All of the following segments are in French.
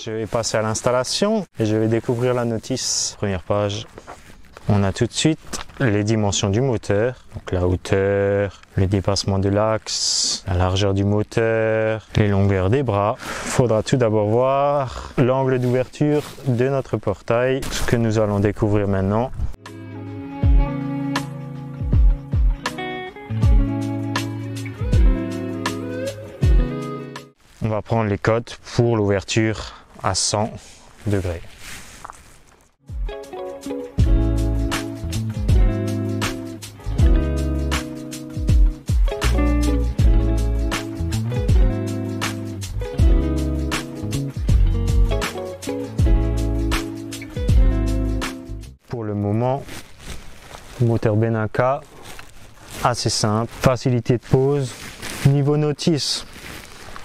Je vais passer à l'installation et je vais découvrir la notice. Première page. On a tout de suite les dimensions du moteur, donc la hauteur, le dépassement de l'axe, la largeur du moteur, les longueurs des bras. Il faudra tout d'abord voir l'angle d'ouverture de notre portail, ce que nous allons découvrir maintenant. On va prendre les codes pour l'ouverture à 100 degrés. Pour le moment, moteur Benaka, assez simple, facilité de pose, niveau notice,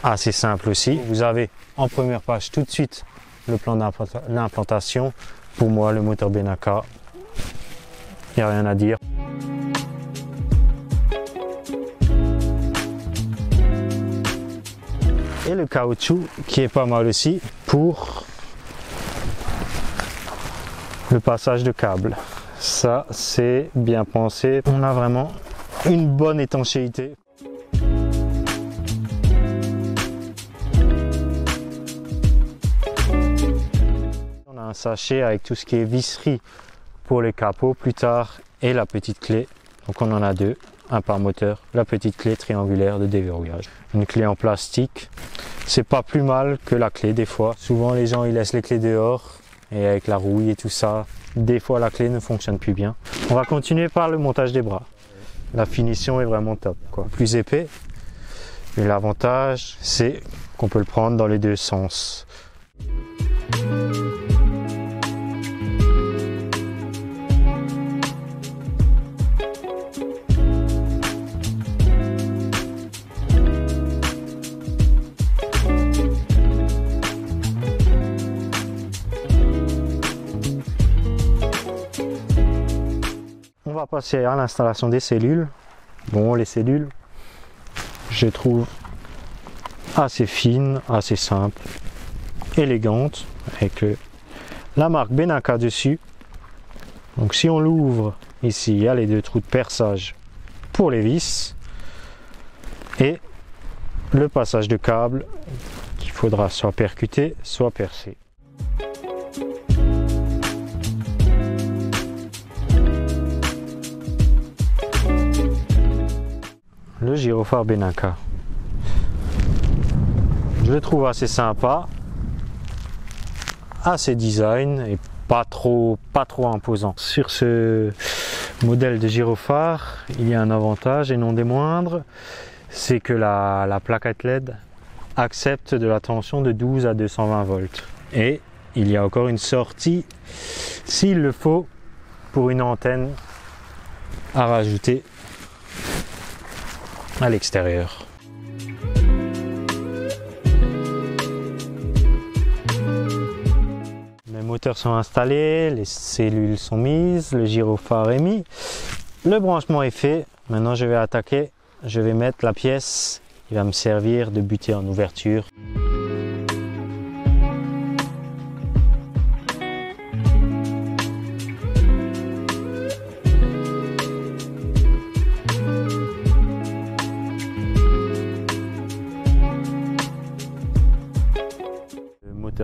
assez simple aussi. Vous avez en première page tout de suite le plan d'implantation. Pour moi, le moteur Benaka, il n'y a rien à dire. Et le caoutchouc qui est pas mal aussi pour le passage de câble. Ça, c'est bien pensé. On a vraiment une bonne étanchéité. On a un sachet avec tout ce qui est visserie pour les capots plus tard et la petite clé. Donc on en a deux, un par moteur, la petite clé triangulaire de déverrouillage. Une clé en plastique, c'est pas plus mal que la clé des fois. Souvent les gens ils laissent les clés dehors et avec la rouille et tout ça, des fois la clé ne fonctionne plus bien. On va continuer par le montage des bras. La finition est vraiment top, quoi. Plus épais, mais l'avantage c'est qu'on peut le prendre dans les deux sens. On va passer à l'installation des cellules. Bon, les cellules, je trouve assez fines, assez simples, élégantes, avec la marque Benaka dessus. Donc si on l'ouvre, ici, il y a les deux trous de perçage pour les vis et le passage de câble qu'il faudra soit percuter, soit percer. Le gyrophare Benaka, je le trouve assez sympa, assez design et pas trop imposant. Sur ce modèle de gyrophare, il y a un avantage et non des moindres, c'est que la plaquette LED accepte de la tension de 12 à 220 volts. Et il y a encore une sortie, s'il le faut, pour une antenne à rajouter à l'extérieur. Les moteurs sont installés, les cellules sont mises, le gyrophare est mis, le branchement est fait. Maintenant je vais attaquer, je vais mettre la pièce qui va me servir de butée en ouverture.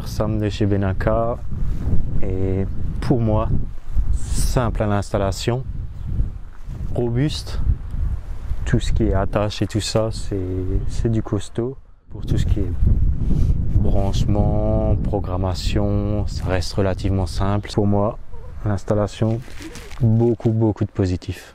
Sam de chez Benaka et pour moi simple à l'installation, robuste, tout ce qui est attache et tout ça c'est du costaud. Pour tout ce qui est branchement, programmation, ça reste relativement simple. Pour moi l'installation, beaucoup de positifs.